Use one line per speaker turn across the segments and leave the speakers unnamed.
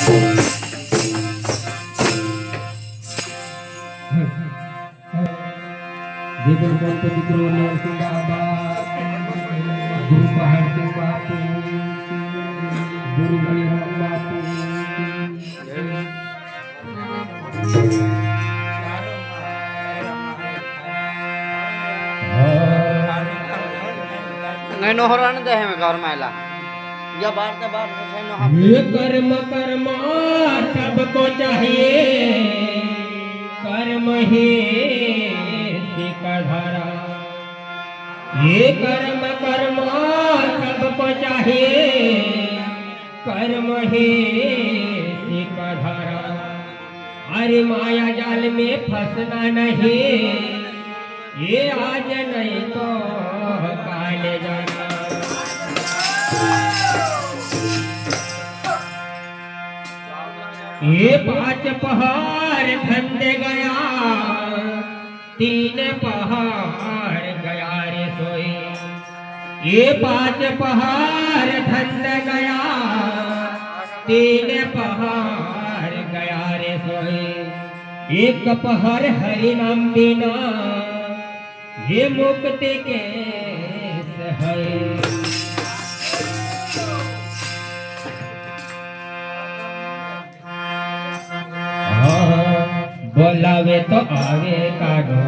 જે પણ કોણ દીકરોને સુંદાબાદ ગુરુ પહાડ સિંહ બાપુ ગુરુ હરિરામ બાપુ
नैनो हरान दे है घर मैला या बार से सैनो हम
ये कर्म कर्म सबको चाहिए कर्म ही सिकधारा ये कर्म कर्म सबको चाहिए कर्म ही सिकधारा अरे माया जाल में फंसना नहीं ये आज नहीं तो काल जाना ये 5 पहाड़ खंदे गया 3 पहाड़ गया रे सोई ये 5 पहाड़ खंद गया 3 पहाड़ गया रे सोई एक पहाड़ हरि नाम बिना ये मुक्ति के है बोलावे तो आवे काढो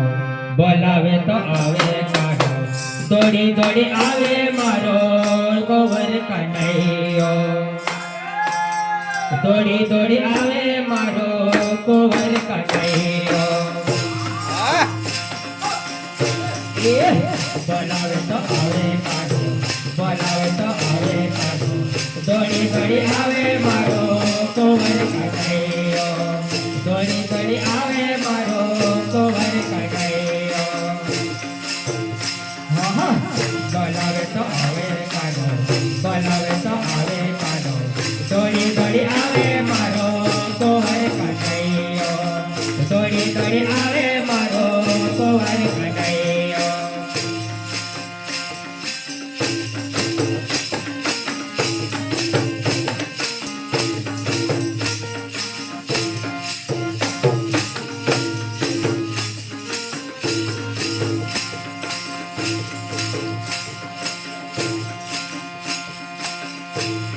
बोलावे तो आवे काढो दौड़ी दौड़ी आवे मारो गोवर कन्हैयो दौड़ी दौड़ी आवे मारो गोवर कन्हैयो बोलावे तो आवे काढो बोलावे तो आवे काढो दौड़ी दौड़ी आवे मारो गोवर कन्हैयो दौड़ी दौड़ी आवे मारो गोवर कन्हैयो बोलावे तो आवे काढो बोलावे तो आवे काढो दौड़ी दौड़ी आवे मारो गोवर कन्हैयो दौड़ी दौड़ी आवे मारो गोवर कन्हैयो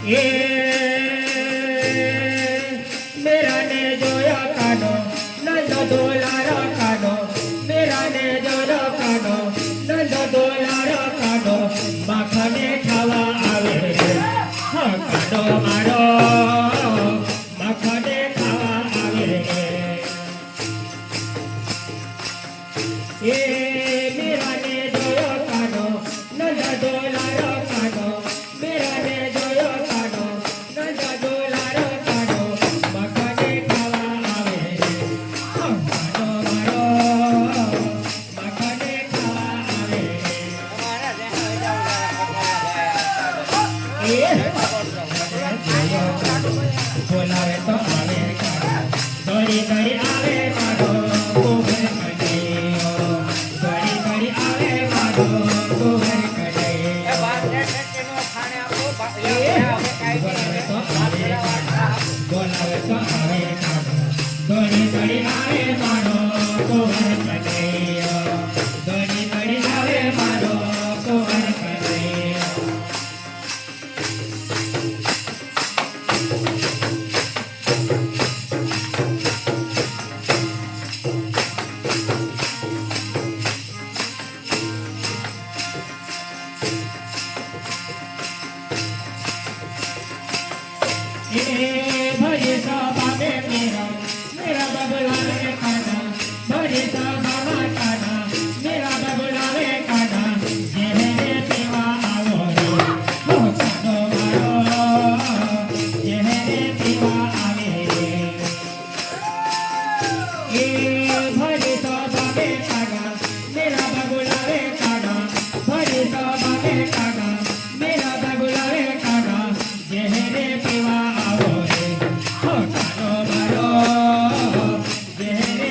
ये मेरा ने जोया कानो नंदो दोलारा कानो मेरा ने जोया कानो नंदो दोलारा कानो माखने खावा आवे हाँ कानो मारो माखने खावा आवे ये मेरा ने जोया कानो नंदो दोलारा कानो मेरा ने बोलावे तो आवे दौड़ी दौड़ी आवे मारो गोबर कन्हैयो दौड़ी दौड़ी आवे मारो गोबर कन्हैयो बोलावे तो आवे बोलावे तो आवे दौड़ी दौड़ी आवे मारो गोबर कन्हैयो दौड़ी दौड़ी आवे मारो गोबर कन्हैयो भरे बाबा मेरा मेरा बबला रे काना भरे बाबा काना मेरा बबला रे काना जेहरे सेवा आवो रे हो कानो मारो जेहरे सेवा आवे रे ये भरे बाबा काना मेरा बबला रे काना भरे बाबा काना मेरा बबला रे काना जेहरे सेवा आवो रे हो कानो मारो जेहरे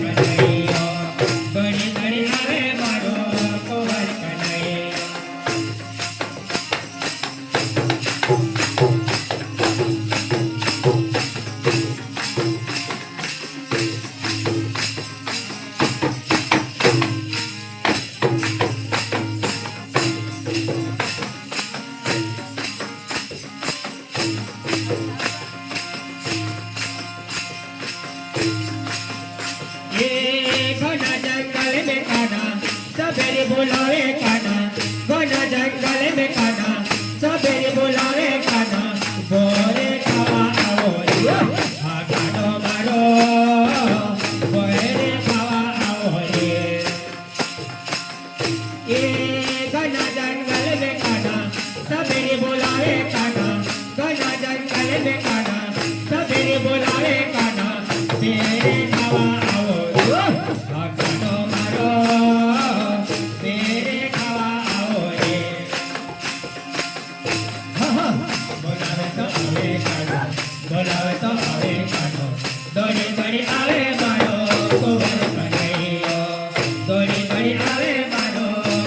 કનૈયો ઘડી ઘડી આવે મારો કુંવર કનૈયો ये घना जंगल में काना सवेरे बुलावे काना घना जंगल में काना सवेरे बुलावे काना बोरे खावा आओ रे आ कानो मारो बोरे खावा आओ रे ये घना जंगल में काना सवेरे बुलावे काना घना जंगल में काना सवेरे बुलावे काना तेरे खावा आओ आ कानो मारो तेरे खावा आओ रे बोलावे तो आवे कानो बोलावे तो आवे कानो दौड़ी दौड़ी आवे मारो कुंवर कनैयो दौड़ी दौड़ी आवे मारो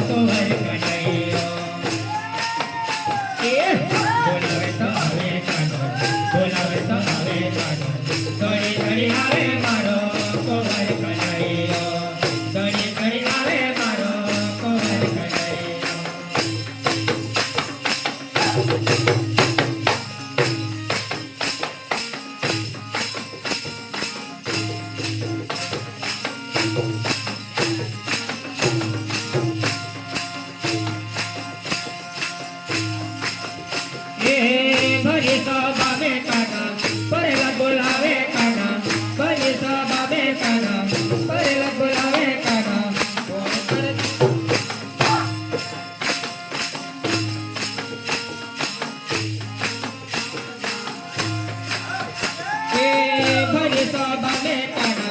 कुंवर कनैयो बोलावे तो आवे कानो बोलावे तो आवे कानो दौड़ी दौड़ी आवे मारो कुंवर कनैयो दौड़ी दौड़ी आवे मारो कुंवर कनैयो भरी सभा में काना परेला बुलावे काना भरी सभा में काना परेला बुलावे काना भरी सभा में काना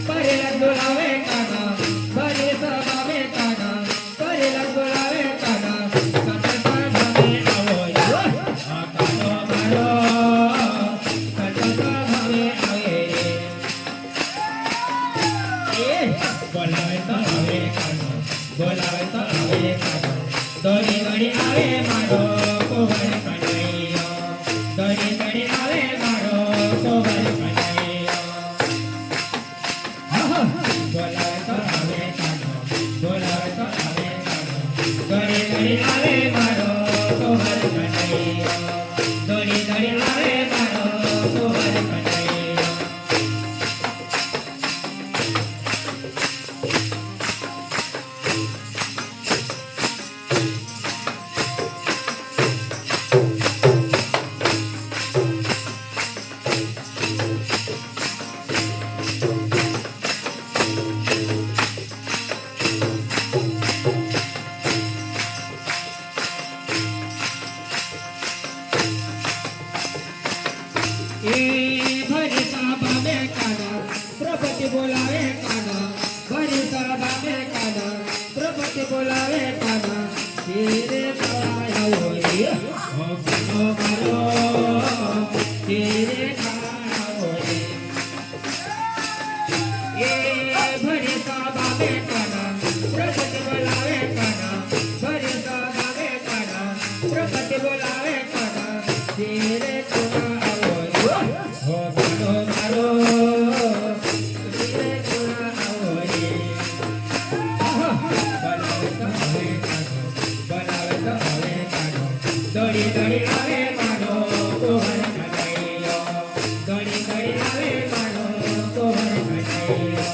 परेला बुलावे काना भरी सभा में काना परेला बुलावे काना सत सभा में आओ रे आ कानो मारो सत सभा में आवे रे बोलावे तो आवे कानो बोलावे तो आवे कानो दौड़ी दौड़ी आवे मारो कुंवर कनैयो दौड़ी दौड़ी आवे मारो कुंवर कनैयो बोलावे तो आवे कानो बोलावे तो आवे कानो दौड़ी दौड़ी आवे मारो कुंवर कनैयो दौड़ी दौड़ी आवे मारो कुंवर कनैयो भरी सभा में काना प्रपति बोलावे काना भरी सभा में काना प्रपति बोलावे काना तेरे खाया हो रे ओ कानो मारो तेरे खाया हो रे भरी सभा में काना प्रपति बोलावे काना भरी सभा में काना प्रपति बोलावे काना तेरे खाया हो कानो मारो तेरे खाया हो रे बोलावे तो आवे कानो बोलावे तो आवे कानो दौड़ी दौड़ी आवे मारो कुंवर कनैयो दौड़ी दौड़ी आवे मारो कुंवर कनैयो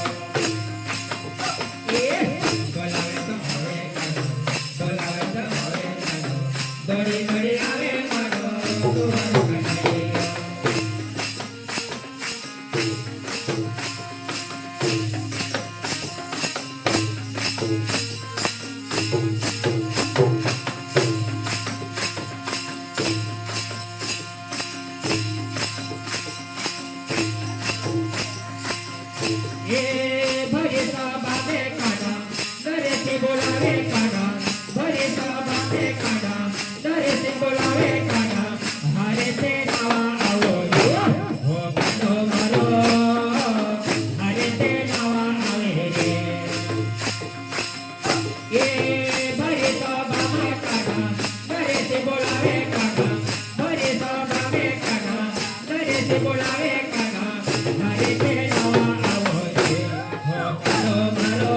કાનો મારો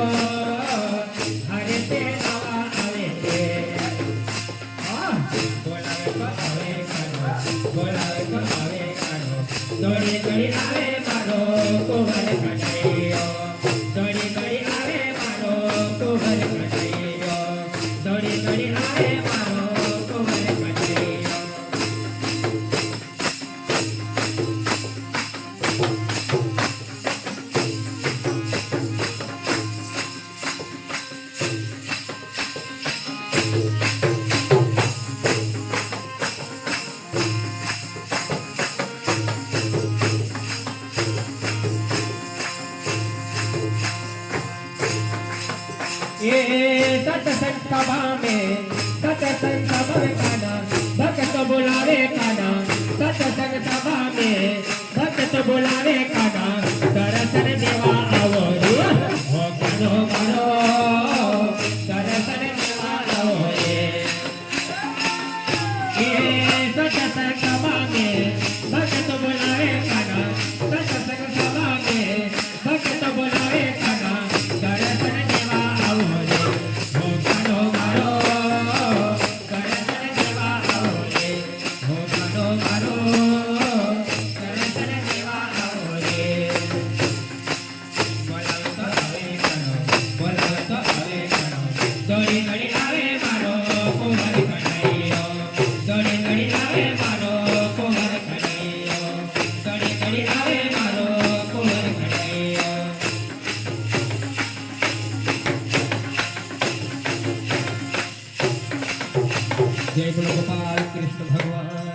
હરે તે નવા આવે છે બોલાવે તો આવે કાનો બોલાવે તો આવે કાનો દોડી દોડી આવે મારો કુંવર કનૈયો દોડી દોડી આવે મારો કુંવર કનૈયો દોડી દોડી આવે મારો કુંવર કનૈયો ये सत्संग सभा में काना भक्त बुलावे काना सत्संग सभा में भक्त बुलावे काना दर्शन देवा आवो रे हो कानो मारो दर्शन देवा आवो रे ये सत्संग सभा में भक्त बुलावे काना सत्संग सभा में भक्त बुलावे काना दर्शन देवा आवो रे हो कानो मारो दर्शन देवा आवो रे हो कानो मारो दर्शन देवा आवो रे બોલાવે તો આવે કાનો બોલાવે તો આવે કાનો દોડી દોડી આવે મારો કુંવર કનૈયો દોડી દોડી આવે મારો કુંવર કનૈયો દોડી દોડી આવે મારો કુંવર કનૈયો જય બોલો ગોપાલ કૃષ્ણ ભગવાન